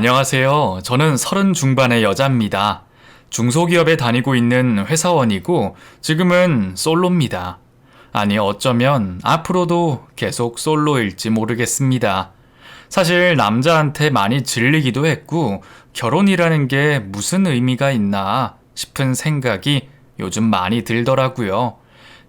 안녕하세요. 저는 30 중반의 여자입니다. 중소기업에 다니고 있는 회사원이고 지금은 솔로입니다. 아니 어쩌면 앞으로도 계속 솔로일지 모르겠습니다. 사실 남자한테 많이 질리기도 했고 결혼이라는 게 무슨 의미가 있나 싶은 생각이 요즘 많이 들더라고요.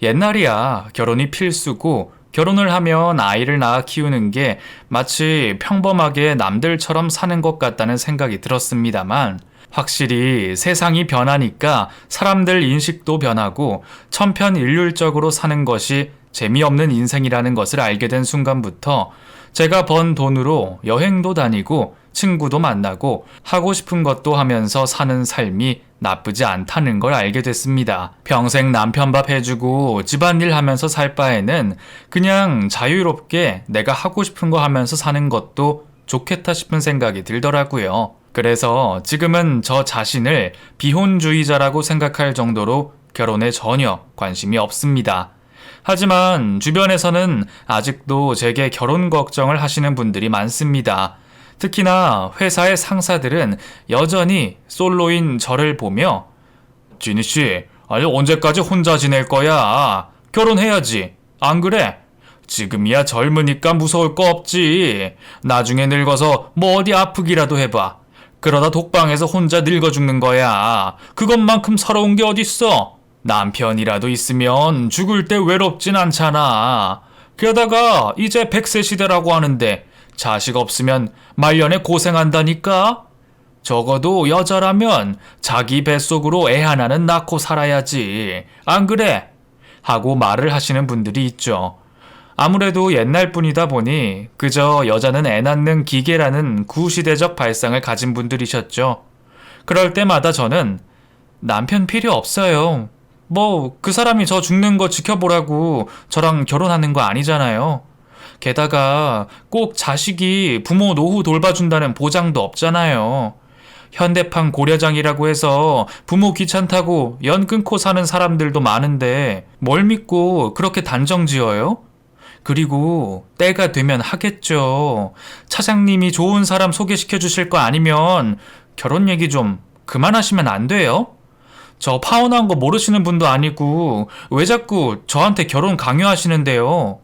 옛날이야 결혼이 필수고 결혼을 하면 아이를 낳아 키우는 게 마치 평범하게 남들처럼 사는 것 같다는 생각이 들었습니다만 확실히 세상이 변하니까 사람들 인식도 변하고 천편일률적으로 사는 것이 재미없는 인생이라는 것을 알게 된 순간부터 제가 번 돈으로 여행도 다니고 친구도 만나고 하고 싶은 것도 하면서 사는 삶이 나쁘지 않다는 걸 알게 됐습니다. 평생 남편 밥 해주고 집안일 하면서 살 바에는 그냥 자유롭게 내가 하고 싶은 거 하면서 사는 것도 좋겠다 싶은 생각이 들더라고요. 그래서 지금은 저 자신을 비혼주의자라고 생각할 정도로 결혼에 전혀 관심이 없습니다. 하지만 주변에서는 아직도 제게 결혼 걱정을 하시는 분들이 많습니다. 특히나 회사의 상사들은 여전히 솔로인 저를 보며 지니씨, 아니 언제까지 혼자 지낼 거야? 결혼해야지. 안 그래? 지금이야 젊으니까 무서울 거 없지. 나중에 늙어서 뭐 어디 아프기라도 해봐. 그러다 독방에서 혼자 늙어 죽는 거야. 그것만큼 서러운 게 어딨어? 남편이라도 있으면 죽을 때 외롭진 않잖아. 게다가 이제 100세 시대라고 하는데 자식 없으면 말년에 고생한다니까? 적어도 여자라면 자기 뱃속으로 애 하나는 낳고 살아야지. 안 그래? 하고 말을 하시는 분들이 있죠. 아무래도 옛날 분이다 보니 그저 여자는 애 낳는 기계라는 구시대적 발상을 가진 분들이셨죠. 그럴 때마다 저는 남편 필요 없어요. 뭐 그 사람이 저 죽는 거 지켜보라고 저랑 결혼하는 거 아니잖아요. 게다가 꼭 자식이 부모 노후 돌봐준다는 보장도 없잖아요. 현대판 고려장이라고 해서 부모 귀찮다고 연 끊고 사는 사람들도 많은데 뭘 믿고 그렇게 단정 지어요? 그리고 때가 되면 하겠죠. 차장님이 좋은 사람 소개시켜 주실 거 아니면 결혼 얘기 좀 그만하시면 안 돼요? 저 파혼한 거 모르시는 분도 아니고 왜 자꾸 저한테 결혼 강요하시는데요?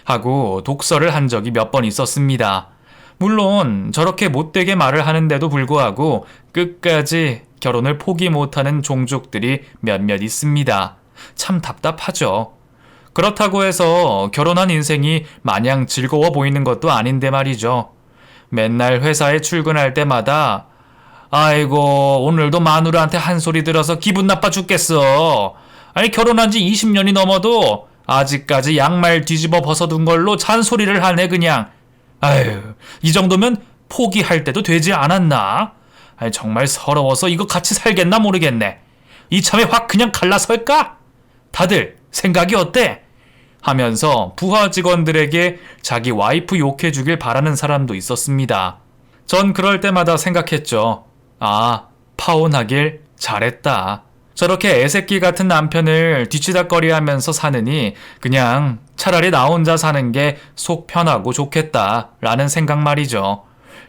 하고 독설을 한 적이 몇 번 있었습니다. 물론 저렇게 못되게 말을 하는데도 불구하고 끝까지 결혼을 포기 못하는 종족들이 몇몇 있습니다. 참 답답하죠. 그렇다고 해서 결혼한 인생이 마냥 즐거워 보이는 것도 아닌데 말이죠. 맨날 회사에 출근할 때마다 아이고 오늘도 마누라한테 한 소리 들어서 기분 나빠 죽겠어. 아니 결혼한 지 20년이 넘어도 아직까지 양말 뒤집어 벗어둔 걸로 잔소리를 하네 그냥. 아유 이 정도면 포기할 때도 되지 않았나? 아니 정말 서러워서 이거 같이 살겠나 모르겠네. 이참에 확 그냥 갈라설까? 다들 생각이 어때? 하면서 부하 직원들에게 자기 와이프 욕해주길 바라는 사람도 있었습니다. 전 그럴 때마다 생각했죠. 아, 파혼하길 잘했다. 저렇게 애새끼 같은 남편을 뒤치다꺼리 하면서 사느니 그냥 차라리 나 혼자 사는 게 속 편하고 좋겠다 라는 생각 말이죠.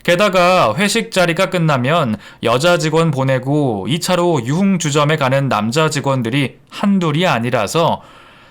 게다가 회식 자리가 끝나면 여자 직원 보내고 2차로 유흥주점에 가는 남자 직원들이 한둘이 아니라서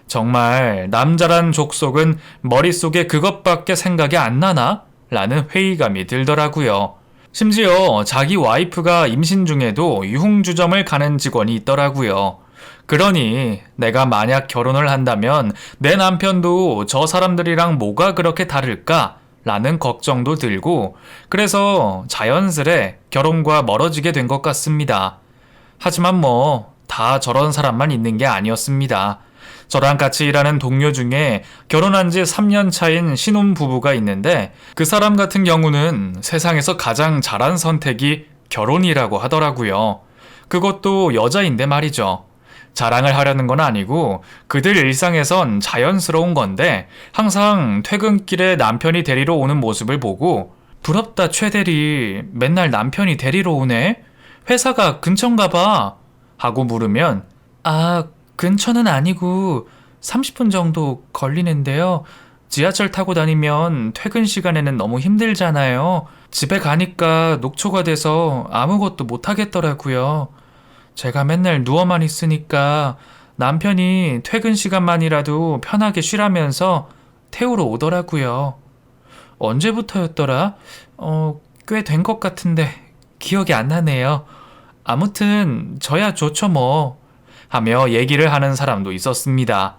정말 남자란 족속은 머릿속에 그것밖에 생각이 안 나나? 라는 회의감이 들더라고요. 심지어 자기 와이프가 임신 중에도 유흥주점을 가는 직원이 있더라고요. 그러니 내가 만약 결혼을 한다면 내 남편도 저 사람들이랑 뭐가 그렇게 다를까? 라는 걱정도 들고 그래서 자연스레 결혼과 멀어지게 된 것 같습니다. 하지만 뭐 다 저런 사람만 있는 게 아니었습니다. 저랑 같이 일하는 동료 중에 결혼한 지 3년 차인 신혼부부가 있는데 그 사람 같은 경우는 세상에서 가장 잘한 선택이 결혼이라고 하더라고요. 그것도 여자인데 말이죠. 자랑을 하려는 건 아니고 그들 일상에선 자연스러운 건데 항상 퇴근길에 남편이 데리러 오는 모습을 보고 부럽다 최 대리 맨날 남편이 데리러 오네? 회사가 근처인가 봐 하고 물으면 아 근처는 아니고 30분 정도 걸리는데요. 지하철 타고 다니면 퇴근 시간에는 너무 힘들잖아요. 집에 가니까 녹초가 돼서 아무것도 못 하겠더라고요. 제가 맨날 누워만 있으니까 남편이 퇴근 시간만이라도 편하게 쉬라면서 태우러 오더라고요. 언제부터였더라? 꽤 된 것 같은데 기억이 안 나네요. 아무튼 저야 좋죠 뭐. 하며 얘기를 하는 사람도 있었습니다.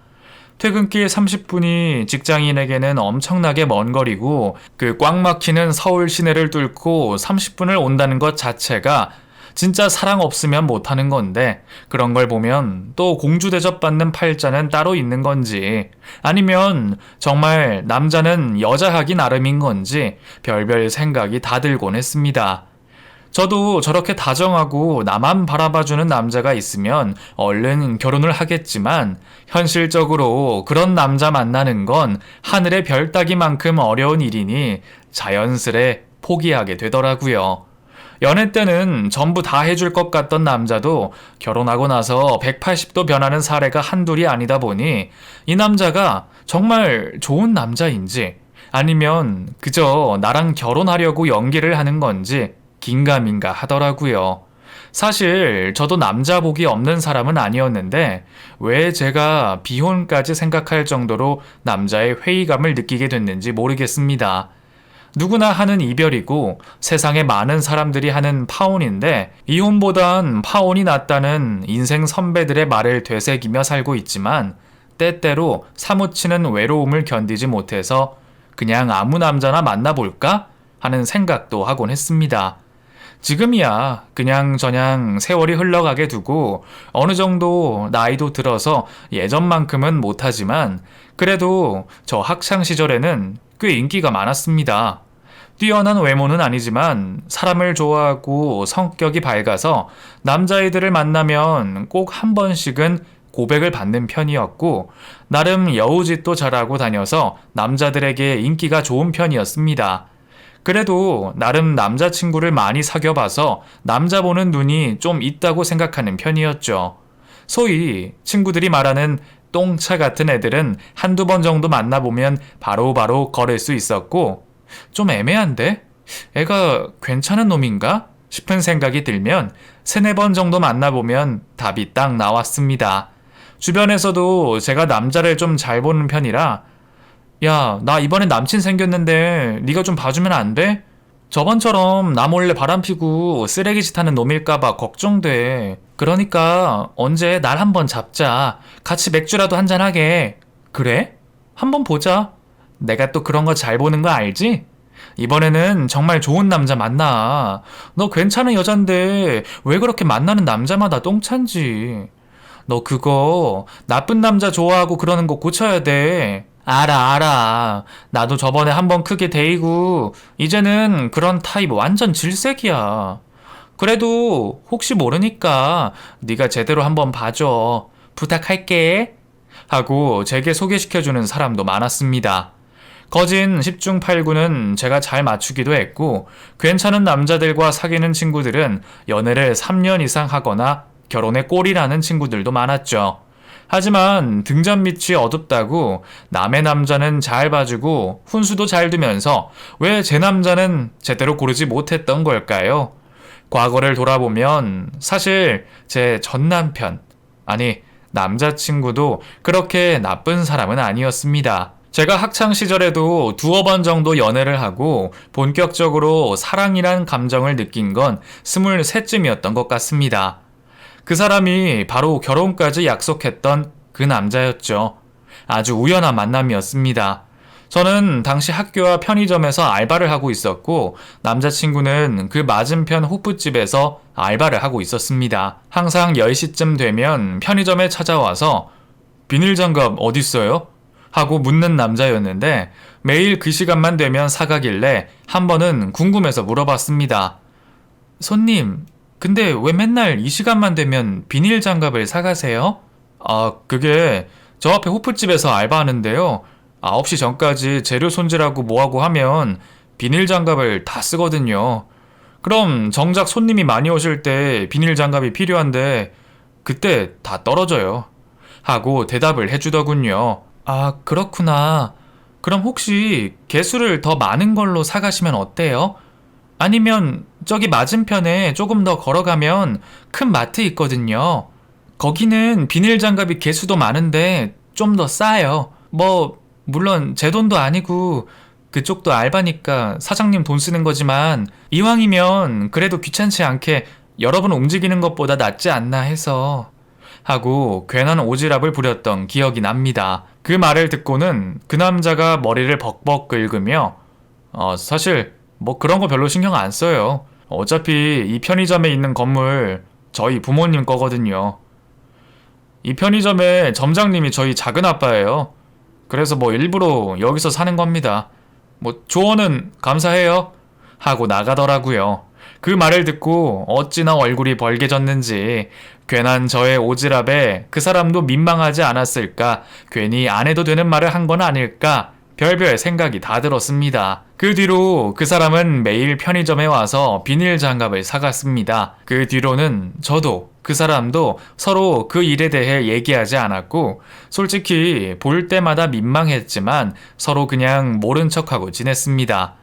퇴근길 30분이 직장인에게는 엄청나게 먼 거리고 그 꽉 막히는 서울 시내를 뚫고 30분을 온다는 것 자체가 진짜 사랑 없으면 못하는 건데 그런 걸 보면 또 공주 대접받는 팔자는 따로 있는 건지 아니면 정말 남자는 여자 하기 나름인 건지 별별 생각이 다 들곤 했습니다. 저도 저렇게 다정하고 나만 바라봐주는 남자가 있으면 얼른 결혼을 하겠지만 현실적으로 그런 남자 만나는 건 하늘의 별 따기만큼 어려운 일이니 자연스레 포기하게 되더라고요. 연애 때는 전부 다 해줄 것 같던 남자도 결혼하고 나서 180도 변하는 사례가 한둘이 아니다 보니 이 남자가 정말 좋은 남자인지 아니면 그저 나랑 결혼하려고 연기를 하는 건지 긴가민가 하더라고요. 사실 저도 남자 복이 없는 사람은 아니었는데 왜 제가 비혼까지 생각할 정도로 남자의 회의감을 느끼게 됐는지 모르겠습니다. 누구나 하는 이별이고 세상에 많은 사람들이 하는 파혼인데 이혼보단 파혼이 낫다는 인생 선배들의 말을 되새기며 살고 있지만 때때로 사무치는 외로움을 견디지 못해서 그냥 아무 남자나 만나볼까 하는 생각도 하곤 했습니다. 지금이야 그냥저냥 세월이 흘러가게 두고 어느 정도 나이도 들어서 예전만큼은 못하지만 그래도 저 학창시절에는 꽤 인기가 많았습니다. 뛰어난 외모는 아니지만 사람을 좋아하고 성격이 밝아서 남자애들을 만나면 꼭 한 번씩은 고백을 받는 편이었고 나름 여우짓도 잘하고 다녀서 남자들에게 인기가 좋은 편이었습니다. 그래도 나름 남자친구를 많이 사귀어봐서 남자 보는 눈이 좀 있다고 생각하는 편이었죠. 소위 친구들이 말하는 똥차 같은 애들은 한두 번 정도 만나보면 바로바로 걸을 수 있었고 좀 애매한데? 애가 괜찮은 놈인가? 싶은 생각이 들면 세네 번 정도 만나보면 답이 딱 나왔습니다. 주변에서도 제가 남자를 좀 잘 보는 편이라 야, 나 이번에 남친 생겼는데 네가 좀 봐주면 안 돼? 저번처럼 나 몰래 바람피고 쓰레기짓 하는 놈일까봐 걱정돼. 그러니까 언제 날 한번 잡자. 같이 맥주라도 한잔하게. 그래? 한번 보자. 내가 또 그런 거 잘 보는 거 알지? 이번에는 정말 좋은 남자 만나. 너 괜찮은 여잔데 왜 그렇게 만나는 남자마다 똥찬지? 너 그거 나쁜 남자 좋아하고 그러는 거 고쳐야 돼. 알아. 나도 저번에 한번 크게 데이고 이제는 그런 타입 완전 질색이야. 그래도 혹시 모르니까 네가 제대로 한번 봐줘. 부탁할게. 하고 제게 소개시켜주는 사람도 많았습니다. 거진 10중 8구는 제가 잘 맞추기도 했고 괜찮은 남자들과 사귀는 친구들은 연애를 3년 이상 하거나 결혼에 꼴이라는 친구들도 많았죠. 하지만 등잔 밑이 어둡다고 남의 남자는 잘 봐주고 훈수도 잘 두면서 왜 제 남자는 제대로 고르지 못했던 걸까요? 과거를 돌아보면 사실 제 전 남편, 아니 남자친구도 그렇게 나쁜 사람은 아니었습니다. 제가 학창 시절에도 두어 번 정도 연애를 하고 본격적으로 사랑이란 감정을 느낀 건 23쯤이었던 것 같습니다. 그 사람이 바로 결혼까지 약속했던 그 남자였죠. 아주 우연한 만남이었습니다. 저는 당시 학교와 편의점에서 알바를 하고 있었고 남자친구는 그 맞은편 호프집에서 알바를 하고 있었습니다. 항상 10시쯤 되면 편의점에 찾아와서 비닐장갑 어딨어요? 하고 묻는 남자였는데 매일 그 시간만 되면 사가길래 한 번은 궁금해서 물어봤습니다. 손님, 근데 왜 맨날 이 시간만 되면 비닐 장갑을 사가세요? 그게 저 앞에 호프집에서 알바하는데요. 9시 전까지 재료 손질하고 뭐하고 하면 비닐 장갑을 다 쓰거든요. 그럼 정작 손님이 많이 오실 때 비닐 장갑이 필요한데 그때 다 떨어져요. 하고 대답을 해주더군요. 그렇구나. 그럼 혹시 개수를 더 많은 걸로 사가시면 어때요? 아니면 저기 맞은편에 조금 더 걸어가면 큰 마트 있거든요. 거기는 비닐 장갑이 개수도 많은데 좀 더 싸요. 뭐 물론 제 돈도 아니고 그쪽도 알바니까 사장님 돈 쓰는 거지만 이왕이면 그래도 귀찮지 않게 여러 번 움직이는 것보다 낫지 않나 해서 하고 괜한 오지랖을 부렸던 기억이 납니다. 그 말을 듣고는 그 남자가 머리를 벅벅 긁으며 사실 뭐 그런 거 별로 신경 안 써요. 어차피 이 편의점에 있는 건물 저희 부모님 거거든요. 이 편의점의 점장님이 저희 작은 아빠예요. 그래서 뭐 일부러 여기서 사는 겁니다. 뭐 조언은 감사해요. 하고 나가더라고요. 그 말을 듣고 어찌나 얼굴이 벌개졌는지 괜한 저의 오지랖에 그 사람도 민망하지 않았을까, 괜히 안 해도 되는 말을 한 건 아닐까, 별별 생각이 다 들었습니다. 그 뒤로 그 사람은 매일 편의점에 와서 비닐 장갑을 사갔습니다. 그 뒤로는 저도 그 사람도 서로 그 일에 대해 얘기하지 않았고, 솔직히 볼 때마다 민망했지만 서로 그냥 모른 척하고 지냈습니다.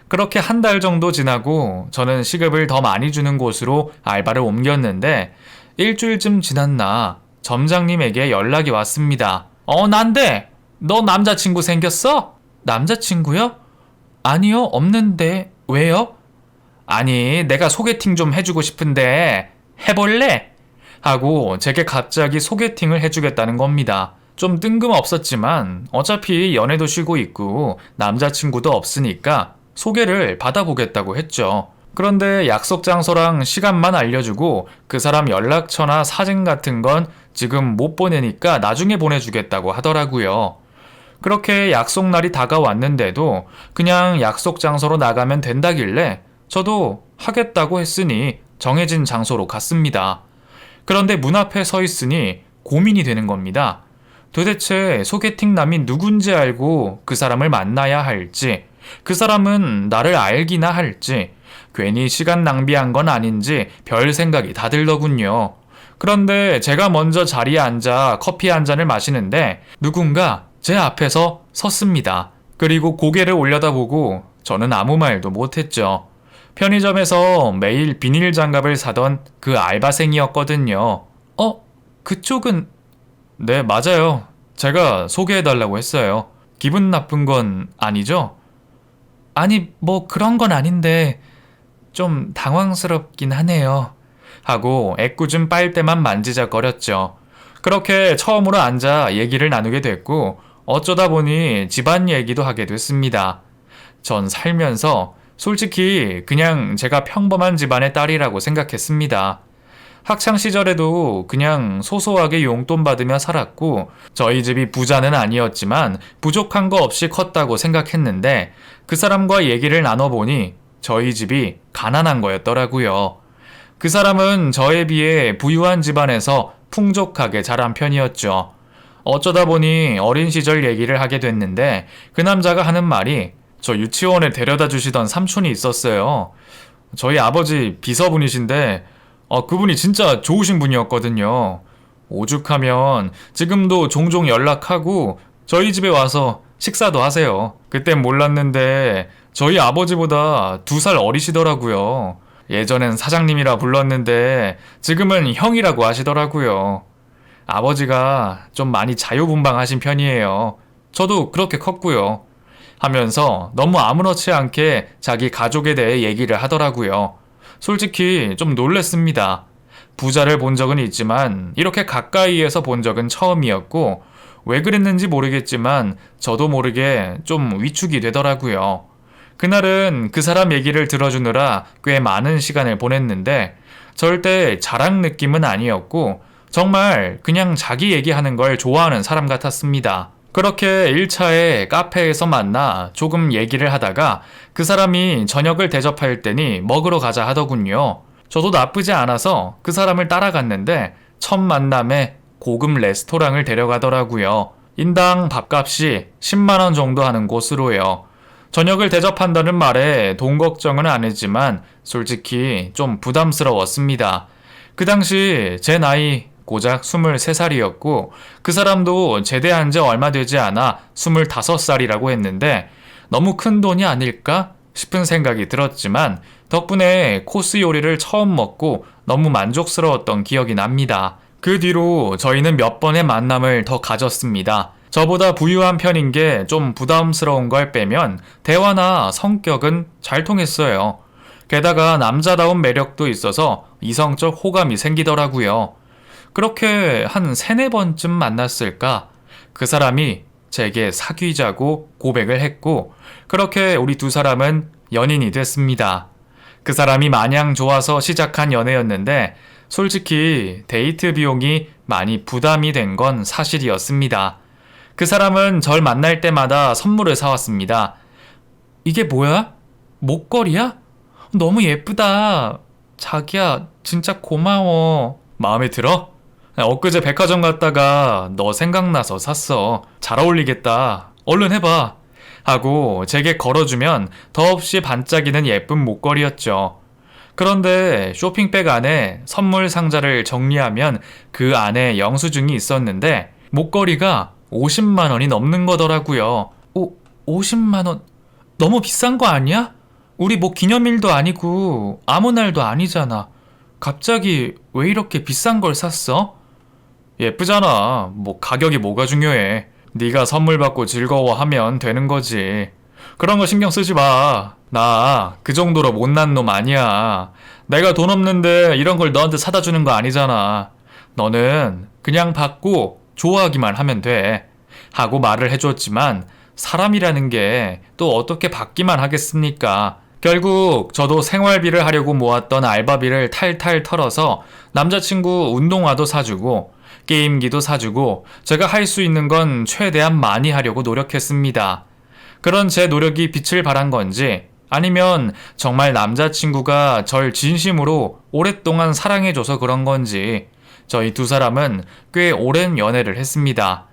그렇게 한 달 정도 지나고 저는 시급을 더 많이 주는 곳으로 알바를 옮겼는데, 일주일쯤 지났나 점장님에게 연락이 왔습니다. 난데 너 남자친구 생겼어? 남자친구요? 아니요, 없는데. 왜요? 아니, 내가 소개팅 좀 해주고 싶은데 해볼래? 하고 제게 갑자기 소개팅을 해주겠다는 겁니다. 좀 뜬금없었지만 어차피 연애도 쉬고 있고 남자친구도 없으니까 소개를 받아보겠다고 했죠. 그런데 약속 장소랑 시간만 알려주고 그 사람 연락처나 사진 같은 건 지금 못 보내니까 나중에 보내주겠다고 하더라고요. 그렇게 약속 날이 다가왔는데도 그냥 약속 장소로 나가면 된다길래 저도 하겠다고 했으니 정해진 장소로 갔습니다. 그런데 문 앞에 서 있으니 고민이 되는 겁니다. 도대체 소개팅남이 누군지 알고 그 사람을 만나야 할지, 그 사람은 나를 알기나 할지, 괜히 시간 낭비한 건 아닌지 별 생각이 다 들더군요. 그런데 제가 먼저 자리에 앉아 커피 한 잔을 마시는데 누군가 제 앞에서 섰습니다. 그리고 고개를 올려다보고 저는 아무 말도 못했죠. 편의점에서 매일 비닐 장갑을 사던 그 알바생이었거든요. 그쪽은... 네, 맞아요. 제가 소개해달라고 했어요. 기분 나쁜 건 아니죠? 아니, 뭐 그런 건 아닌데 좀 당황스럽긴 하네요. 하고 애꿎은 빨대만 만지작거렸죠. 그렇게 처음으로 앉아 얘기를 나누게 됐고 어쩌다 보니 집안 얘기도 하게 됐습니다. 전 살면서 솔직히 그냥 제가 평범한 집안의 딸이라고 생각했습니다. 학창시절에도 그냥 소소하게 용돈 받으며 살았고 저희 집이 부자는 아니었지만 부족한 거 없이 컸다고 생각했는데 그 사람과 얘기를 나눠보니 저희 집이 가난한 거였더라고요. 그 사람은 저에 비해 부유한 집안에서 풍족하게 자란 편이었죠. 어쩌다 보니 어린 시절 얘기를 하게 됐는데 그 남자가 하는 말이 저 유치원에 데려다 주시던 삼촌이 있었어요. 저희 아버지 비서분이신데 그분이 진짜 좋으신 분이었거든요. 오죽하면 지금도 종종 연락하고 저희 집에 와서 식사도 하세요. 그땐 몰랐는데 저희 아버지보다 2살 어리시더라고요. 예전엔 사장님이라 불렀는데 지금은 형이라고 하시더라고요. 아버지가 좀 많이 자유분방하신 편이에요. 저도 그렇게 컸고요. 하면서 너무 아무렇지 않게 자기 가족에 대해 얘기를 하더라고요. 솔직히 좀 놀랬습니다. 부자를 본 적은 있지만 이렇게 가까이에서 본 적은 처음이었고 왜 그랬는지 모르겠지만 저도 모르게 좀 위축이 되더라고요. 그날은 그 사람 얘기를 들어주느라 꽤 많은 시간을 보냈는데 절대 자랑 느낌은 아니었고 정말 그냥 자기 얘기하는 걸 좋아하는 사람 같았습니다. 그렇게 1차에 카페에서 만나 조금 얘기를 하다가 그 사람이 저녁을 대접할 때니 먹으러 가자 하더군요. 저도 나쁘지 않아서 그 사람을 따라갔는데 첫 만남에 고급 레스토랑을 데려가더라고요. 인당 밥값이 10만 원 정도 하는 곳으로요. 저녁을 대접한다는 말에 돈 걱정은 안 했지만 솔직히 좀 부담스러웠습니다. 그 당시 제 나이 고작 23살이었고 그 사람도 제대한 지 얼마 되지 않아 25살이라고 했는데 너무 큰 돈이 아닐까 싶은 생각이 들었지만 덕분에 코스 요리를 처음 먹고 너무 만족스러웠던 기억이 납니다. 그 뒤로 저희는 몇 번의 만남을 더 가졌습니다. 저보다 부유한 편인 게 좀 부담스러운 걸 빼면 대화나 성격은 잘 통했어요. 게다가 남자다운 매력도 있어서 이성적 호감이 생기더라고요. 그렇게 한 3-4번쯤 만났을까? 그 사람이 제게 사귀자고 고백을 했고, 그렇게 우리 두 사람은 연인이 됐습니다. 그 사람이 마냥 좋아서 시작한 연애였는데, 솔직히 데이트 비용이 많이 부담이 된 건 사실이었습니다. 그 사람은 절 만날 때마다 선물을 사왔습니다. 이게 뭐야? 목걸이야? 너무 예쁘다. 자기야, 진짜 고마워. 마음에 들어? 엊그제 백화점 갔다가 너 생각나서 샀어. 잘 어울리겠다. 얼른 해봐. 하고 제게 걸어주면 더없이 반짝이는 예쁜 목걸이였죠. 그런데 쇼핑백 안에 선물 상자를 정리하면 그 안에 영수증이 있었는데 목걸이가 50만 원이 넘는 거더라고요. 50만 원? 너무 비싼 거 아니야? 우리 뭐 기념일도 아니고 아무 날도 아니잖아. 갑자기 왜 이렇게 비싼 걸 샀어? 예쁘잖아. 뭐 가격이 뭐가 중요해. 네가 선물 받고 즐거워하면 되는 거지. 그런 거 신경 쓰지 마. 나 그 정도로 못난 놈 아니야. 내가 돈 없는데 이런 걸 너한테 사다 주는 거 아니잖아. 너는 그냥 받고 좋아하기만 하면 돼. 하고 말을 해줬지만 사람이라는 게 또 어떻게 받기만 하겠습니까? 결국 저도 생활비를 하려고 모았던 알바비를 탈탈 털어서 남자친구 운동화도 사주고 게임기도 사주고 제가 할 수 있는 건 최대한 많이 하려고 노력했습니다. 그런 제 노력이 빛을 발한 건지 아니면 정말 남자친구가 절 진심으로 오랫동안 사랑해줘서 그런 건지 저희 두 사람은 꽤 오랜 연애를 했습니다.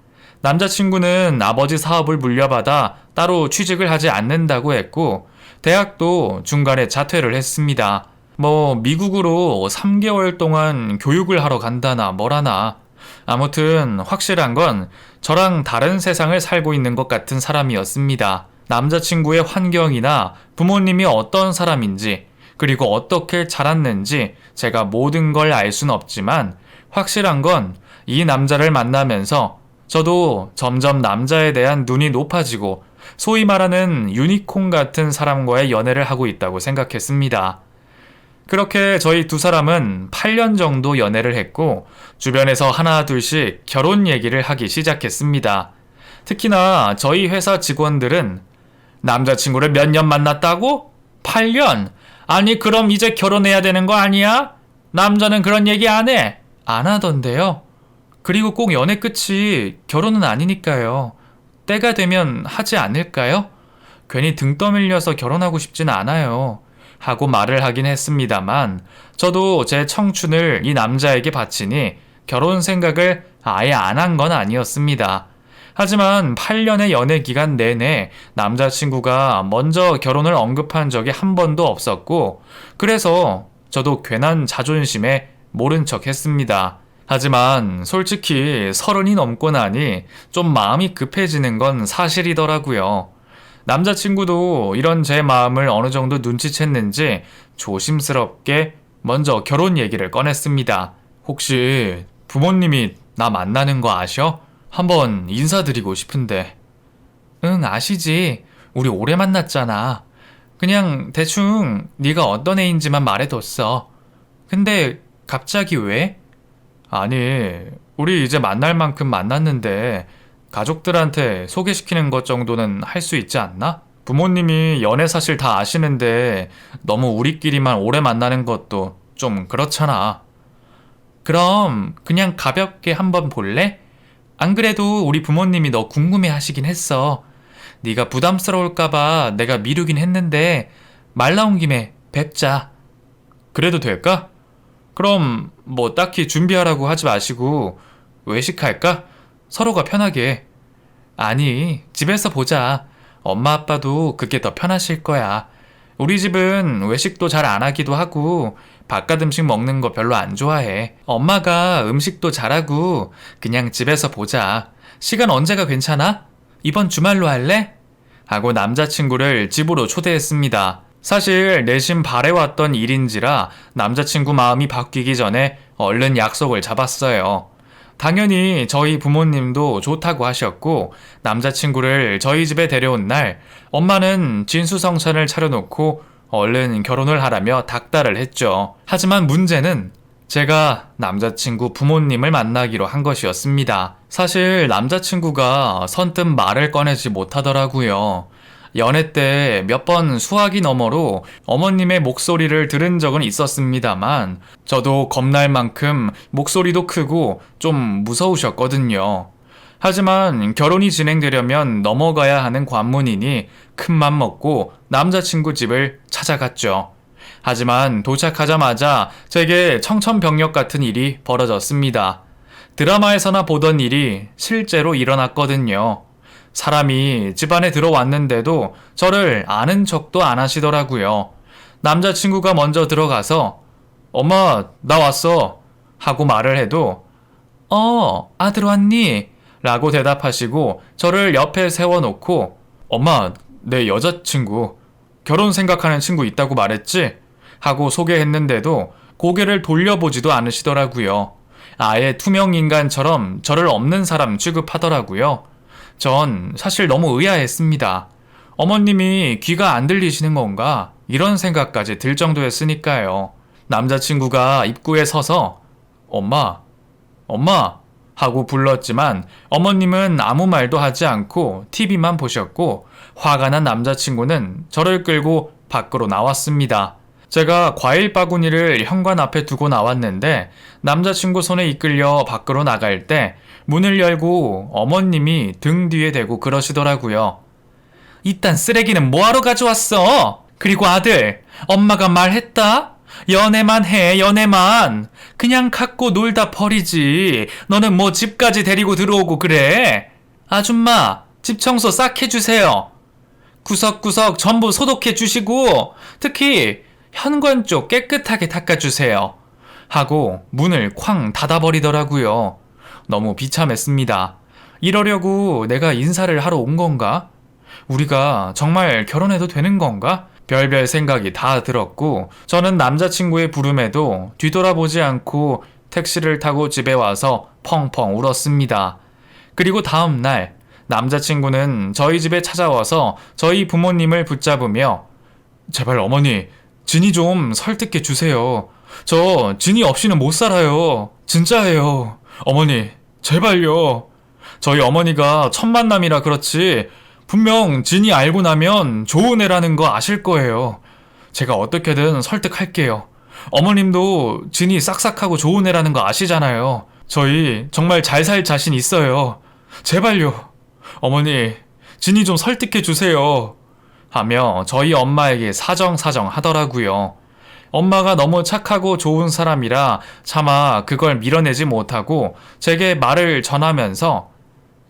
남자친구는 아버지 사업을 물려받아 따로 취직을 하지 않는다고 했고 대학도 중간에 자퇴를 했습니다. 뭐 미국으로 3개월 동안 교육을 하러 간다나 뭐라나. 아무튼 확실한 건 저랑 다른 세상을 살고 있는 것 같은 사람이었습니다. 남자친구의 환경이나 부모님이 어떤 사람인지 그리고 어떻게 자랐는지 제가 모든 걸 알 순 없지만 확실한 건 이 남자를 만나면서 저도 점점 남자에 대한 눈이 높아지고 소위 말하는 유니콘 같은 사람과의 연애를 하고 있다고 생각했습니다. 그렇게 저희 두 사람은 8년 정도 연애를 했고 주변에서 하나 둘씩 결혼 얘기를 하기 시작했습니다. 특히나 저희 회사 직원들은 남자친구를 몇 년 만났다고? 8년? 아니 그럼 이제 결혼해야 되는 거 아니야? 남자는 그런 얘기 안 해? 안 하던데요. 그리고 꼭 연애 끝이 결혼은 아니니까요. 때가 되면 하지 않을까요? 괜히 등 떠밀려서 결혼하고 싶진 않아요. 하고 말을 하긴 했습니다만 저도 제 청춘을 이 남자에게 바치니 결혼 생각을 아예 안 한 건 아니었습니다. 하지만 8년의 연애 기간 내내 남자친구가 먼저 결혼을 언급한 적이 한 번도 없었고 그래서 저도 괜한 자존심에 모른 척 했습니다. 하지만 솔직히 30이 넘고 나니 좀 마음이 급해지는 건 사실이더라고요. 남자친구도 이런 제 마음을 어느 정도 눈치챘는지 조심스럽게 먼저 결혼 얘기를 꺼냈습니다. 혹시 부모님이 나 만나는 거 아셔? 한번 인사드리고 싶은데. 응, 아시지. 우리 오래 만났잖아. 그냥 대충 네가 어떤 애인지만 말해뒀어. 근데 갑자기 왜? 아니, 우리 이제 만날 만큼 만났는데 가족들한테 소개시키는 것 정도는 할 수 있지 않나? 부모님이 연애 사실 다 아시는데 너무 우리끼리만 오래 만나는 것도 좀 그렇잖아. 그럼 그냥 가볍게 한번 볼래? 안 그래도 우리 부모님이 너 궁금해 하시긴 했어. 네가 부담스러울까봐 내가 미루긴 했는데 말 나온 김에 뵙자. 그래도 될까? 그럼 뭐 딱히 준비하라고 하지 마시고 외식할까? 서로가 편하게. 아니, 집에서 보자. 엄마 아빠도 그게 더 편하실 거야. 우리 집은 외식도 잘 안 하기도 하고 바깥 음식 먹는 거 별로 안 좋아해. 엄마가 음식도 잘하고 그냥 집에서 보자. 시간 언제가 괜찮아? 이번 주말로 할래? 하고 남자친구를 집으로 초대했습니다. 사실 내심 바래왔던 일인지라 남자친구 마음이 바뀌기 전에 얼른 약속을 잡았어요. 당연히 저희 부모님도 좋다고 하셨고 남자친구를 저희 집에 데려온 날 엄마는 진수성찬을 차려놓고 얼른 결혼을 하라며 닥달을 했죠. 하지만 문제는 제가 남자친구 부모님을 만나기로 한 것이었습니다. 사실 남자친구가 선뜻 말을 꺼내지 못하더라고요. 연애 때 몇 번 수화기 너머로 어머님의 목소리를 들은 적은 있었습니다만 저도 겁날 만큼 목소리도 크고 좀 무서우셨거든요. 하지만 결혼이 진행되려면 넘어가야 하는 관문이니 큰맘 먹고 남자친구 집을 찾아갔죠. 하지만 도착하자마자 제게 청천벽력 같은 일이 벌어졌습니다. 드라마에서나 보던 일이 실제로 일어났거든요. 사람이 집안에 들어왔는데도 저를 아는 척도 안 하시더라고요. 남자친구가 먼저 들어가서 엄마, 나 왔어 하고 말을 해도 아들 왔니? 라고 대답하시고 저를 옆에 세워놓고 엄마, 내 여자친구 결혼 생각하는 친구 있다고 말했지? 하고 소개했는데도 고개를 돌려보지도 않으시더라고요. 아예 투명인간처럼 저를 없는 사람 취급하더라고요. 전 사실 너무 의아했습니다. 어머님이 귀가 안 들리시는 건가? 이런 생각까지 들 정도였으니까요. 남자친구가 입구에 서서 엄마, 엄마 하고 불렀지만 어머님은 아무 말도 하지 않고 TV만 보셨고 화가 난 남자친구는 저를 끌고 밖으로 나왔습니다. 제가 과일 바구니를 현관 앞에 두고 나왔는데 남자친구 손에 이끌려 밖으로 나갈 때 문을 열고 어머님이 등 뒤에 대고 그러시더라고요. 이딴 쓰레기는 뭐하러 가져왔어? 그리고 아들, 엄마가 말했다? 연애만 해, 연애만. 그냥 갖고 놀다 버리지. 너는 뭐 집까지 데리고 들어오고 그래? 아줌마, 집 청소 싹 해주세요. 구석구석 전부 소독해 주시고 특히 현관 쪽 깨끗하게 닦아주세요. 하고 문을 쾅 닫아버리더라고요. 너무 비참했습니다. 이러려고 내가 인사를 하러 온 건가? 우리가 정말 결혼해도 되는 건가? 별별 생각이 다 들었고 저는 남자친구의 부름에도 뒤돌아보지 않고 택시를 타고 집에 와서 펑펑 울었습니다. 그리고 다음 날 남자친구는 저희 집에 찾아와서 저희 부모님을 붙잡으며 제발 어머니, 진이 좀 설득해 주세요. 저 진이 없이는 못 살아요. 진짜예요. 어머니, 제발요. 저희 어머니가 첫 만남이라 그렇지 분명 진이 알고 나면 좋은 애라는 거 아실 거예요. 제가 어떻게든 설득할게요. 어머님도 진이 싹싹하고 좋은 애라는 거 아시잖아요. 저희 정말 잘 살 자신 있어요. 제발요. 어머니, 진이 좀 설득해 주세요. 하며 저희 엄마에게 사정사정 하더라고요. 엄마가 너무 착하고 좋은 사람이라 차마 그걸 밀어내지 못하고 제게 말을 전하면서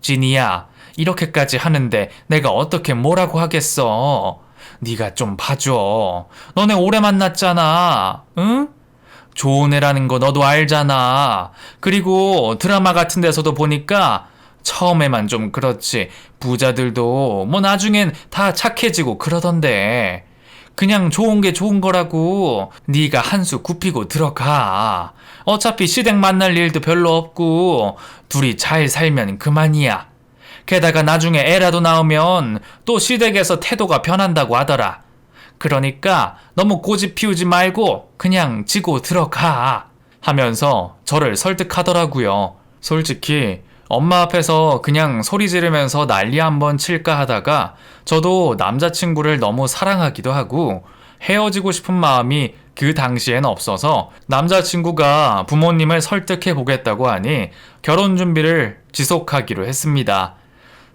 진이야, 이렇게까지 하는데 내가 어떻게 뭐라고 하겠어. 네가 좀 봐줘. 너네 오래 만났잖아. 응? 좋은 애라는 거 너도 알잖아. 그리고 드라마 같은 데서도 보니까 처음에만 좀 그렇지 부자들도 뭐 나중엔 다 착해지고 그러던데. 그냥 좋은 게 좋은 거라고 네가 한 수 굽히고 들어가. 어차피 시댁 만날 일도 별로 없고 둘이 잘 살면 그만이야. 게다가 나중에 애라도 나오면 또 시댁에서 태도가 변한다고 하더라. 그러니까 너무 고집 피우지 말고 그냥 지고 들어가. 하면서 저를 설득하더라고요. 솔직히 엄마 앞에서 그냥 소리 지르면서 난리 한번 칠까 하다가 저도 남자친구를 너무 사랑하기도 하고 헤어지고 싶은 마음이 그 당시엔 없어서 남자친구가 부모님을 설득해 보겠다고 하니 결혼 준비를 지속하기로 했습니다.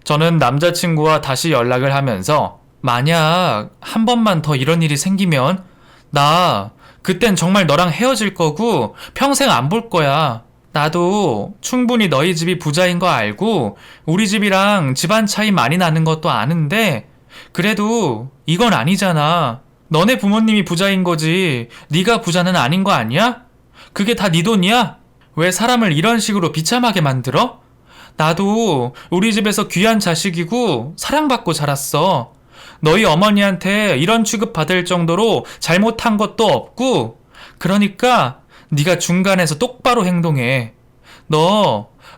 저는 남자친구와 다시 연락을 하면서 만약 한 번만 더 이런 일이 생기면 나 그땐 정말 너랑 헤어질 거고 평생 안 볼 거야. 나도 충분히 너희 집이 부자인 거 알고 우리 집이랑 집안 차이 많이 나는 것도 아는데 그래도 이건 아니잖아. 너네 부모님이 부자인 거지 네가 부자는 아닌 거 아니야? 그게 다 네 돈이야? 왜 사람을 이런 식으로 비참하게 만들어? 나도 우리 집에서 귀한 자식이고 사랑받고 자랐어. 너희 어머니한테 이런 취급 받을 정도로 잘못한 것도 없고, 그러니까 네가 중간에서 똑바로 행동해.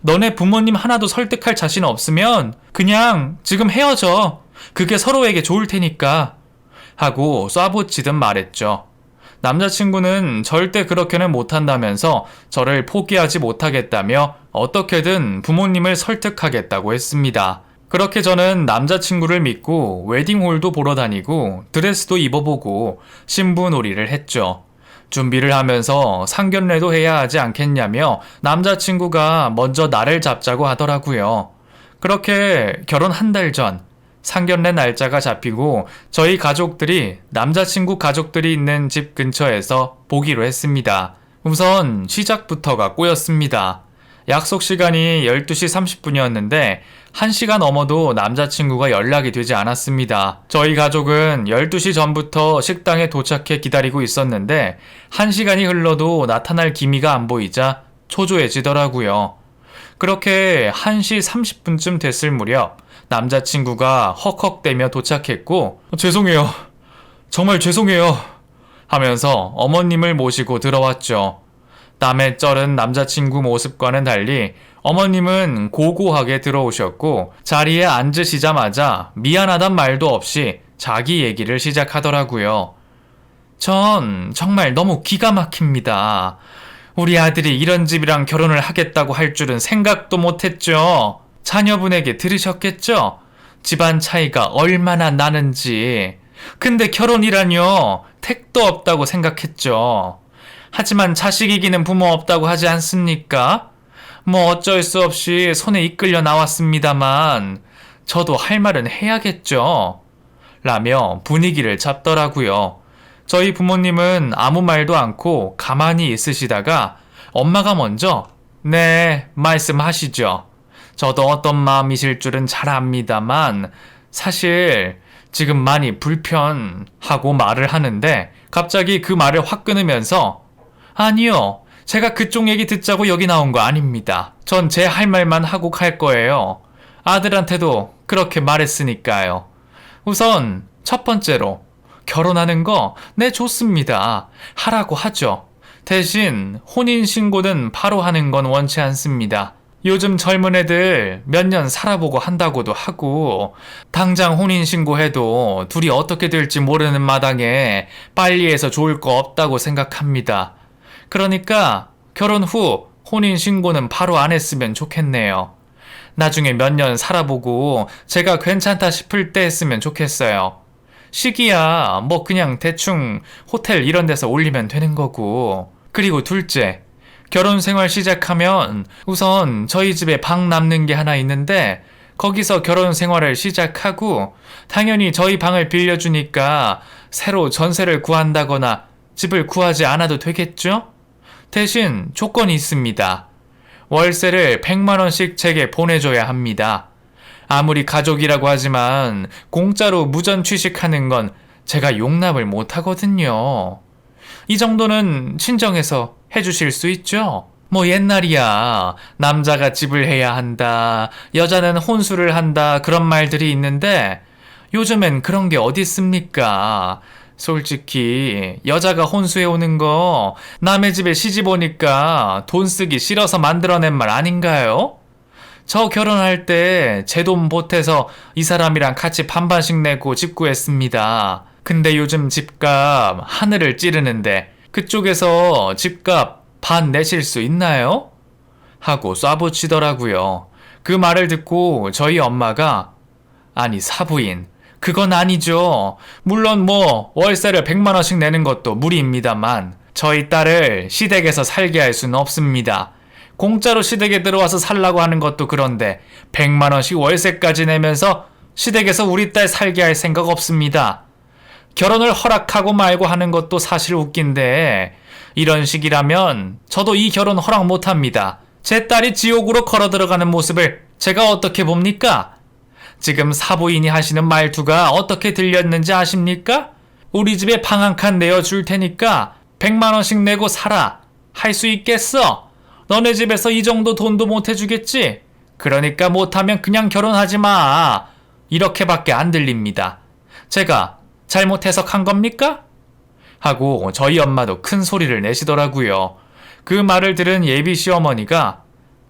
너네 부모님 하나도 설득할 자신 없으면 그냥 지금 헤어져. 그게 서로에게 좋을 테니까. 하고 쏴붙이듯 말했죠. 남자친구는 절대 그렇게는 못한다면서 저를 포기하지 못하겠다며 어떻게든 부모님을 설득하겠다고 했습니다. 그렇게 저는 남자친구를 믿고 웨딩홀도 보러 다니고 드레스도 입어보고 신부놀이를 했죠. 준비를 하면서 상견례도 해야 하지 않겠냐며 남자친구가 먼저 날을 잡자고 하더라고요. 그렇게 결혼 한 달 전 상견례 날짜가 잡히고 저희 가족들이 남자친구 가족들이 있는 집 근처에서 보기로 했습니다. 우선 시작부터가 꼬였습니다. 약속 시간이 12시 30분이었는데 1시가 넘어도 남자친구가 연락이 되지 않았습니다. 저희 가족은 12시 전부터 식당에 도착해 기다리고 있었는데 1시간이 흘러도 나타날 기미가 안 보이자 초조해지더라고요. 그렇게 1시 30분쯤 됐을 무렵 남자친구가 헉헉대며 도착했고 죄송해요. 정말 죄송해요. 하면서 어머님을 모시고 들어왔죠. 땀에 쩔은 남자친구 모습과는 달리 어머님은 고고하게 들어오셨고 자리에 앉으시자마자 미안하단 말도 없이 자기 얘기를 시작하더라고요. 전 정말 너무 기가 막힙니다. 우리 아들이 이런 집이랑 결혼을 하겠다고 할 줄은 생각도 못했죠. 자녀분에게 들으셨겠죠? 집안 차이가 얼마나 나는지. 근데 결혼이라뇨. 택도 없다고 생각했죠. 하지만 자식 이기는 부모 없다고 하지 않습니까? 뭐 어쩔 수 없이 손에 이끌려 나왔습니다만 저도 할 말은 해야겠죠. 라며 분위기를 잡더라고요. 저희 부모님은 아무 말도 않고 가만히 있으시다가 엄마가 먼저 네, 말씀하시죠. 저도 어떤 마음이실 줄은 잘 압니다만 사실 지금 많이 불편하고 말을 하는데 갑자기 그 말을 확 끊으면서 아니요, 제가 그쪽 얘기 듣자고 여기 나온 거 아닙니다. 전 제 할 말만 하고 갈 거예요. 아들한테도 그렇게 말했으니까요. 우선 첫 번째로 결혼하는 거 네 좋습니다. 하라고 하죠. 대신 혼인신고는 바로 하는 건 원치 않습니다. 요즘 젊은 애들 몇 년 살아보고 한다고도 하고 당장 혼인신고해도 둘이 어떻게 될지 모르는 마당에 빨리 해서 좋을 거 없다고 생각합니다. 그러니까 결혼 후 혼인신고는 바로 안 했으면 좋겠네요. 나중에 몇 년 살아보고 제가 괜찮다 싶을 때 했으면 좋겠어요. 시기야 뭐 그냥 대충 호텔 이런 데서 올리면 되는 거고. 그리고 둘째, 결혼 생활 시작하면 우선 저희 집에 방 남는 게 하나 있는데 거기서 결혼 생활을 시작하고 당연히 저희 방을 빌려주니까 새로 전세를 구한다거나 집을 구하지 않아도 되겠죠? 대신 조건이 있습니다. 월세를 100만 원씩 제게 보내줘야 합니다. 아무리 가족이라고 하지만 공짜로 무전 취식하는 건 제가 용납을 못하거든요. 이 정도는 친정에서 해주실 수 있죠? 뭐 옛날이야 남자가 집을 해야 한다, 여자는 혼수를 한다 그런 말들이 있는데 요즘엔 그런 게 어디 있습니까? 솔직히 여자가 혼수해 오는 거 남의 집에 시집 오니까 돈 쓰기 싫어서 만들어낸 말 아닌가요? 저 결혼할 때 제 돈 보태서 이 사람이랑 같이 반반씩 내고 집 구했습니다. 근데 요즘 집값 하늘을 찌르는데 그쪽에서 집값 반 내실 수 있나요? 하고 쏴붙이더라고요. 그 말을 듣고 저희 엄마가 아니 사부인 그건 아니죠. 물론 뭐 월세를 100만 원씩 내는 것도 무리입니다만 저희 딸을 시댁에서 살게 할 수는 없습니다. 공짜로 시댁에 들어와서 살라고 하는 것도 그런데 100만 원씩 월세까지 내면서 시댁에서 우리 딸 살게 할 생각 없습니다. 결혼을 허락하고 말고 하는 것도 사실 웃긴데 이런 식이라면 저도 이 결혼 허락 못합니다. 제 딸이 지옥으로 걸어 들어가는 모습을 제가 어떻게 봅니까? 지금 사부인이 하시는 말투가 어떻게 들렸는지 아십니까? 우리 집에 방 한 칸 내어줄 테니까 100만 원씩 내고 살아. 할 수 있겠어? 너네 집에서 이 정도 돈도 못 해주겠지? 그러니까 못하면 그냥 결혼하지 마. 이렇게밖에 안 들립니다. 제가 잘못 해석한 겁니까? 하고 저희 엄마도 큰 소리를 내시더라고요. 그 말을 들은 예비 시어머니가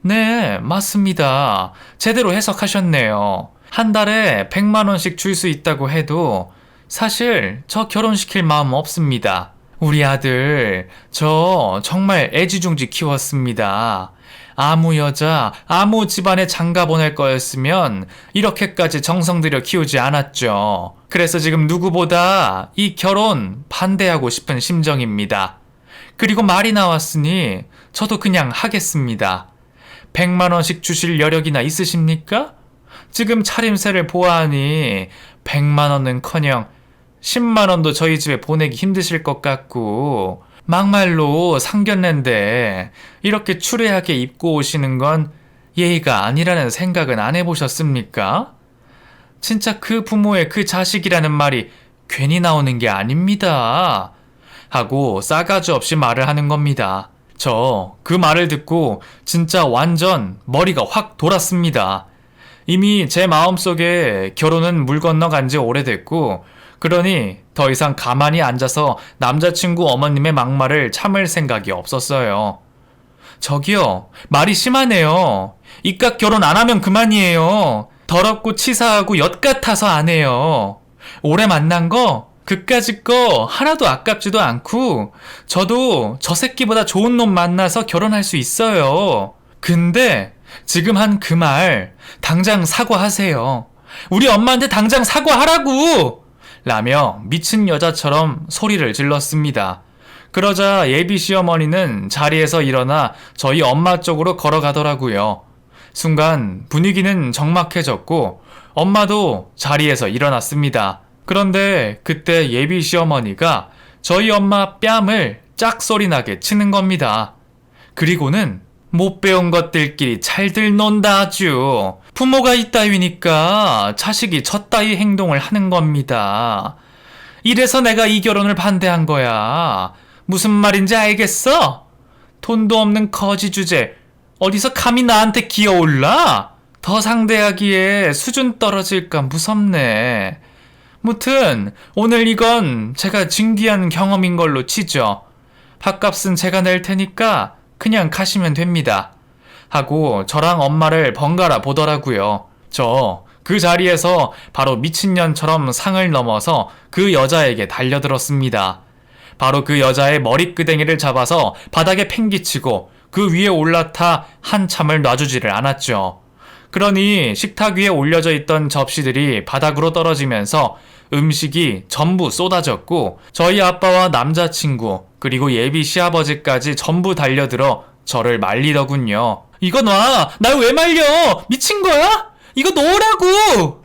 네, 맞습니다. 제대로 해석하셨네요. 한 달에 100만 원씩 줄 수 있다고 해도 사실 저 결혼시킬 마음 없습니다. 우리 아들 저 정말 애지중지 키웠습니다. 아무 여자, 아무 집안에 장가 보낼 거였으면 이렇게까지 정성 들여 키우지 않았죠. 그래서 지금 누구보다 이 결혼 반대하고 싶은 심정입니다. 그리고 말이 나왔으니 저도 그냥 하겠습니다. 100만 원씩 주실 여력이나 있으십니까? 지금 차림새를 보아하니 100만 원은커녕 10만 원도 저희 집에 보내기 힘드실 것 같고 막말로 상견례인데 이렇게 추레하게 입고 오시는 건 예의가 아니라는 생각은 안 해보셨습니까? 진짜 그 부모의 그 자식이라는 말이 괜히 나오는 게 아닙니다. 하고 싸가지 없이 말을 하는 겁니다. 저 그 말을 듣고 진짜 완전 머리가 확 돌았습니다. 이미 제 마음속에 결혼은 물 건너간 지 오래됐고 그러니 더 이상 가만히 앉아서 남자친구 어머님의 막말을 참을 생각이 없었어요. 저기요, 말이 심하네요. 이깟 결혼 안 하면 그만이에요. 더럽고 치사하고 엿 같아서 안 해요. 오래 만난 거 그까짓 거 하나도 아깝지도 않고 저도 저 새끼보다 좋은 놈 만나서 결혼할 수 있어요. 근데 지금 한 그 말 당장 사과하세요. 우리 엄마한테 당장 사과하라고! 라며 미친 여자처럼 소리를 질렀습니다. 그러자 예비 시어머니는 자리에서 일어나 저희 엄마 쪽으로 걸어가더라고요. 순간 분위기는 적막해졌고 엄마도 자리에서 일어났습니다. 그런데 그때 예비 시어머니가 저희 엄마 뺨을 짝소리나게 치는 겁니다. 그리고는 못 배운 것들끼리 잘들 논다 아주. 부모가 이따위니까 자식이 저따위 행동을 하는 겁니다. 이래서 내가 이 결혼을 반대한 거야. 무슨 말인지 알겠어? 돈도 없는 거지 주제 어디서 감히 나한테 기어올라? 더 상대하기에 수준 떨어질까 무섭네. 무튼 오늘 이건 제가 진귀한 경험인 걸로 치죠. 밥값은 제가 낼 테니까 그냥 가시면 됩니다. 하고 저랑 엄마를 번갈아 보더라고요. 저 그 자리에서 바로 미친년처럼 상을 넘어서 그 여자에게 달려들었습니다. 바로 그 여자의 머리끄댕이를 잡아서 바닥에 팽기치고 그 위에 올라타 한참을 놔주지를 않았죠. 그러니 식탁 위에 올려져 있던 접시들이 바닥으로 떨어지면서 음식이 전부 쏟아졌고 저희 아빠와 남자친구 그리고 예비 시아버지까지 전부 달려들어 저를 말리더군요. 이거 놔! 날 왜 말려! 미친 거야? 이거 놓으라고!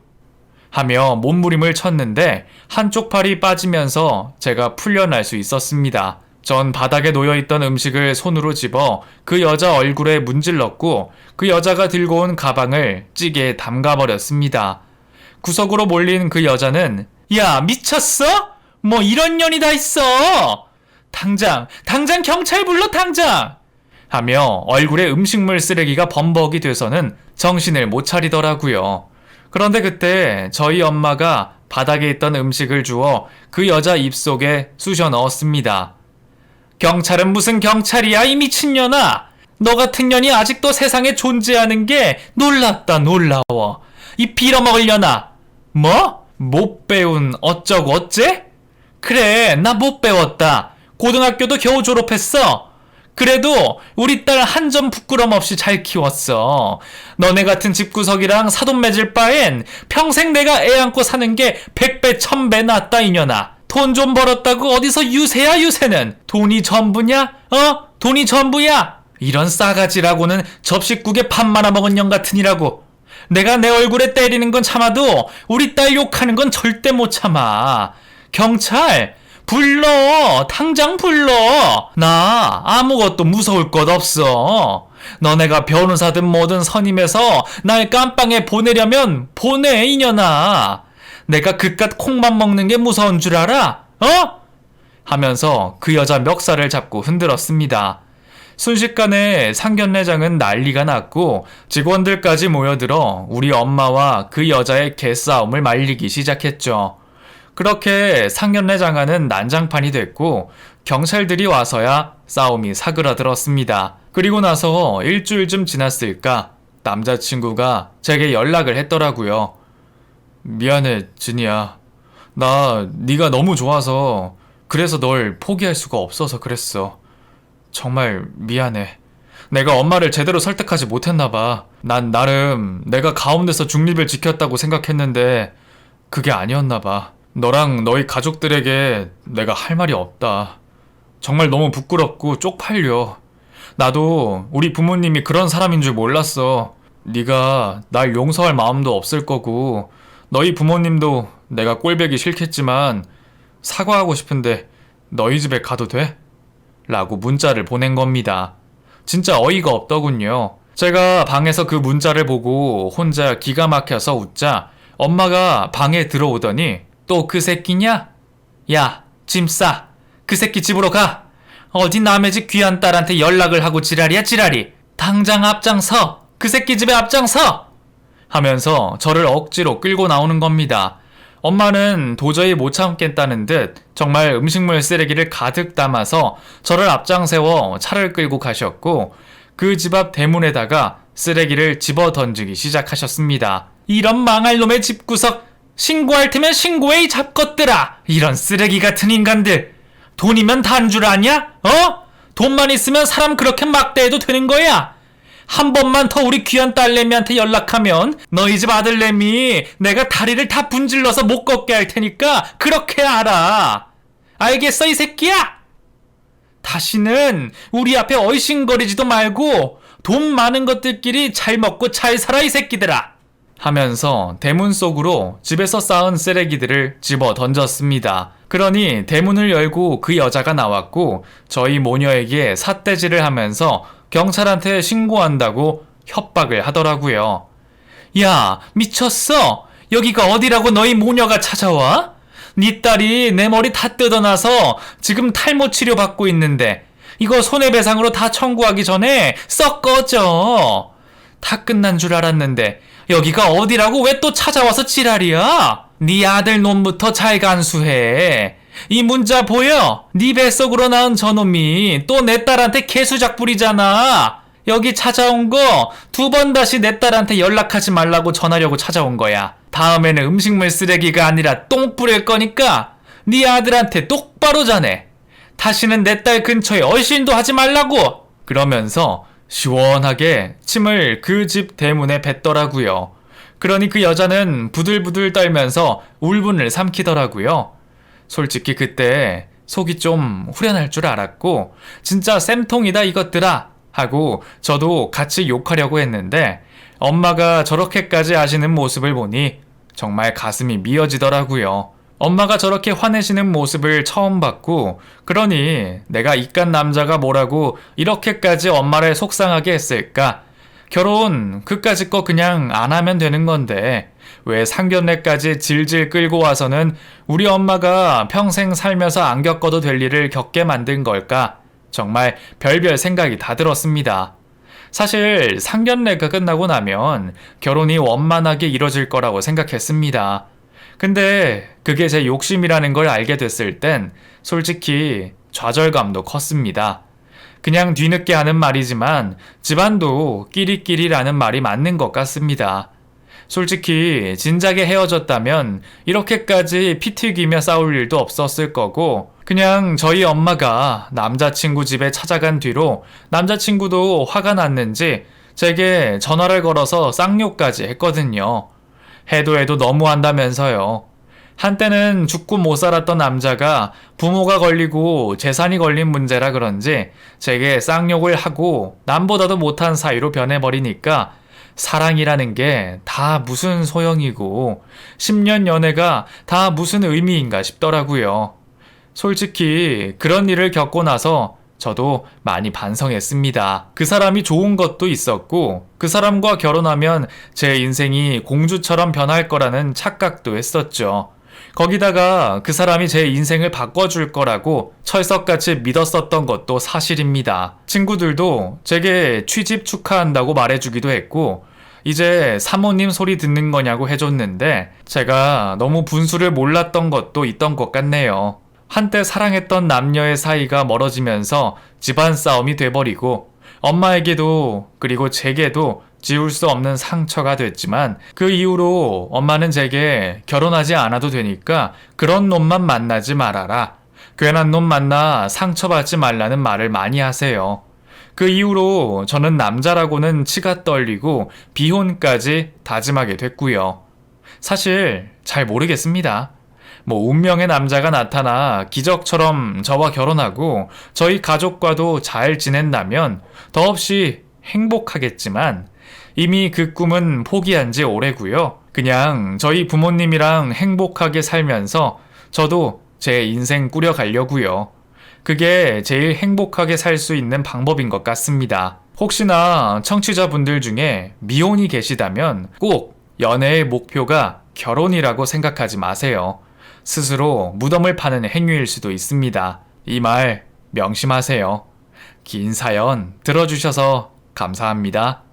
하며 몸부림을 쳤는데 한쪽 팔이 빠지면서 제가 풀려날 수 있었습니다. 전 바닥에 놓여있던 음식을 손으로 집어 그 여자 얼굴에 문질렀고 그 여자가 들고 온 가방을 찌개에 담가버렸습니다. 구석으로 몰린 그 여자는 야 미쳤어? 뭐 이런 년이 다 있어! 당장 경찰 불러 당장! 하며 얼굴에 음식물 쓰레기가 범벅이 돼서는 정신을 못 차리더라고요. 그런데 그때 저희 엄마가 바닥에 있던 음식을 주워 그 여자 입속에 쑤셔 넣었습니다. 경찰은 무슨 경찰이야 이 미친년아! 너 같은 년이 아직도 세상에 존재하는 게 놀랍다 놀라워. 이 빌어먹으려나? 뭐? 못 배운 어쩌고 어째? 그래 나 못 배웠다. 고등학교도 겨우 졸업했어. 그래도 우리 딸 한 점 부끄럼 없이 잘 키웠어. 너네 같은 집구석이랑 사돈 맺을 바엔 평생 내가 애 안고 사는 게 100배 1000배 낫다 이년아. 돈 좀 벌었다고 어디서 유세야 유세는. 돈이 전부냐? 돈이 전부야. 이런 싸가지라고는 접시국에 밥 말아먹은 년 같으니라고. 내가 내 얼굴에 때리는 건 참아도 우리 딸 욕하는 건 절대 못 참아. 경찰 불러! 당장 불러! 나 아무것도 무서울 것 없어. 너네가 변호사든 뭐든 선임해서 날 깜빵에 보내려면 보내 이년아. 내가 그깟 콩만 먹는 게 무서운 줄 알아? 하면서 그 여자 멱살을 잡고 흔들었습니다. 순식간에 상견례장은 난리가 났고 직원들까지 모여들어 우리 엄마와 그 여자의 개싸움을 말리기 시작했죠. 그렇게 상견례 장가는 난장판이 됐고 경찰들이 와서야 싸움이 사그라들었습니다. 그리고 나서 일주일쯤 지났을까 남자친구가 제게 연락을 했더라고요. 미안해, 진이야. 나 네가 너무 좋아서 그래서 널 포기할 수가 없어서 그랬어. 정말 미안해. 내가 엄마를 제대로 설득하지 못했나 봐. 난 나름 내가 가운데서 중립을 지켰다고 생각했는데 그게 아니었나 봐. 너랑 너희 가족들에게 내가 할 말이 없다. 정말 너무 부끄럽고 쪽팔려. 나도 우리 부모님이 그런 사람인 줄 몰랐어. 네가 날 용서할 마음도 없을 거고 너희 부모님도 내가 꼴보기 싫겠지만 사과하고 싶은데 너희 집에 가도 돼? 라고 문자를 보낸 겁니다. 진짜 어이가 없더군요. 제가 방에서 그 문자를 보고 혼자 기가 막혀서 웃자 엄마가 방에 들어오더니 또 그 새끼냐? 야, 짐 싸. 그 새끼 집으로 가. 어디 남의 집 귀한 딸한테 연락을 하고 지랄이야 지랄이. 당장 앞장서. 그 새끼 집에 앞장서. 하면서 저를 억지로 끌고 나오는 겁니다. 엄마는 도저히 못 참겠다는 듯 정말 음식물 쓰레기를 가득 담아서 저를 앞장세워 차를 끌고 가셨고 그 집 앞 대문에다가 쓰레기를 집어 던지기 시작하셨습니다. 이런 망할 놈의 집구석 신고할 테면 신고해 이 잡것들아. 이런 쓰레기 같은 인간들. 돈이면 단 줄 아냐? 어? 돈만 있으면 사람 그렇게 막대해도 되는 거야. 한 번만 더 우리 귀한 딸내미한테 연락하면 너희 집 아들내미 내가 다리를 다 분질러서 못 걷게 할 테니까 그렇게 알아. 알겠어 이 새끼야? 다시는 우리 앞에 얼씬거리지도 말고 돈 많은 것들끼리 잘 먹고 잘 살아 이 새끼들아. 하면서 대문 속으로 집에서 쌓은 쓰레기들을 집어 던졌습니다. 그러니 대문을 열고 그 여자가 나왔고 저희 모녀에게 삿대질을 하면서 경찰한테 신고한다고 협박을 하더라고요. 야, 미쳤어? 여기가 어디라고 너희 모녀가 찾아와? 네 딸이 내 머리 다 뜯어놔서 지금 탈모 치료 받고 있는데 이거 손해배상으로 다 청구하기 전에 썩 꺼져. 다 끝난 줄 알았는데 여기가 어디라고 왜 또 찾아와서 지랄이야? 네 아들 놈부터 잘 간수해. 이 문자 보여? 네 뱃속으로 낳은 저놈이 또 내 딸한테 개수작 부리잖아. 여기 찾아온 거 2번 다시 내 딸한테 연락하지 말라고 전하려고 찾아온 거야. 다음에는 음식물 쓰레기가 아니라 똥 뿌릴 거니까 네 아들한테 똑바로 전해. 다시는 내 딸 근처에 얼씬도 하지 말라고. 그러면서 시원하게 침을 그 집 대문에 뱉더라고요. 그러니 그 여자는 부들부들 떨면서 울분을 삼키더라고요. 솔직히 그때 속이 좀 후련할 줄 알았고 진짜 쌤통이다 이것들아 하고 저도 같이 욕하려고 했는데 엄마가 저렇게까지 하시는 모습을 보니 정말 가슴이 미어지더라고요. 엄마가 저렇게 화내시는 모습을 처음 봤고 그러니 내가 이깟 남자가 뭐라고 이렇게까지 엄마를 속상하게 했을까? 결혼 그까짓 거 그냥 안 하면 되는 건데 왜 상견례까지 질질 끌고 와서는 우리 엄마가 평생 살면서 안 겪어도 될 일을 겪게 만든 걸까? 정말 별별 생각이 다 들었습니다. 사실 상견례가 끝나고 나면 결혼이 원만하게 이뤄질 거라고 생각했습니다. 근데 그게 제 욕심이라는 걸 알게 됐을 땐 솔직히 좌절감도 컸습니다. 그냥 뒤늦게 하는 말이지만 집안도 끼리끼리라는 말이 맞는 것 같습니다. 솔직히 진작에 헤어졌다면 이렇게까지 피 튀기며 싸울 일도 없었을 거고 그냥 저희 엄마가 남자친구 집에 찾아간 뒤로 남자친구도 화가 났는지 제게 전화를 걸어서 쌍욕까지 했거든요. 해도 너무한다면서요. 한때는 죽고 못 살았던 남자가 부모가 걸리고 재산이 걸린 문제라 그런지 제게 쌍욕을 하고 남보다도 못한 사이로 변해버리니까 사랑이라는 게 다 무슨 소용이고 10년 연애가 다 무슨 의미인가 싶더라고요. 솔직히 그런 일을 겪고 나서 저도 많이 반성했습니다. 그 사람이 좋은 것도 있었고 그 사람과 결혼하면 제 인생이 공주처럼 변할 거라는 착각도 했었죠. 거기다가 그 사람이 제 인생을 바꿔줄 거라고 철석같이 믿었었던 것도 사실입니다. 친구들도 제게 취직 축하한다고 말해주기도 했고 이제 사모님 소리 듣는 거냐고 해줬는데 제가 너무 분수를 몰랐던 것도 있던 것 같네요. 한때 사랑했던 남녀의 사이가 멀어지면서 집안 싸움이 돼버리고 엄마에게도 그리고 제게도 지울 수 없는 상처가 됐지만 그 이후로 엄마는 제게 결혼하지 않아도 되니까 그런 놈만 만나지 말아라. 괜한 놈 만나 상처받지 말라는 말을 많이 하세요. 그 이후로 저는 남자라고는 치가 떨리고 비혼까지 다짐하게 됐고요. 사실 잘 모르겠습니다. 뭐 운명의 남자가 나타나 기적처럼 저와 결혼하고 저희 가족과도 잘 지낸다면 더없이 행복하겠지만 이미 그 꿈은 포기한 지 오래고요. 그냥 저희 부모님이랑 행복하게 살면서 저도 제 인생 꾸려가려고요. 그게 제일 행복하게 살 수 있는 방법인 것 같습니다. 혹시나 청취자분들 중에 미혼이 계시다면 꼭 연애의 목표가 결혼이라고 생각하지 마세요. 스스로 무덤을 파는 행위일 수도 있습니다. 이 말 명심하세요. 긴 사연 들어주셔서 감사합니다.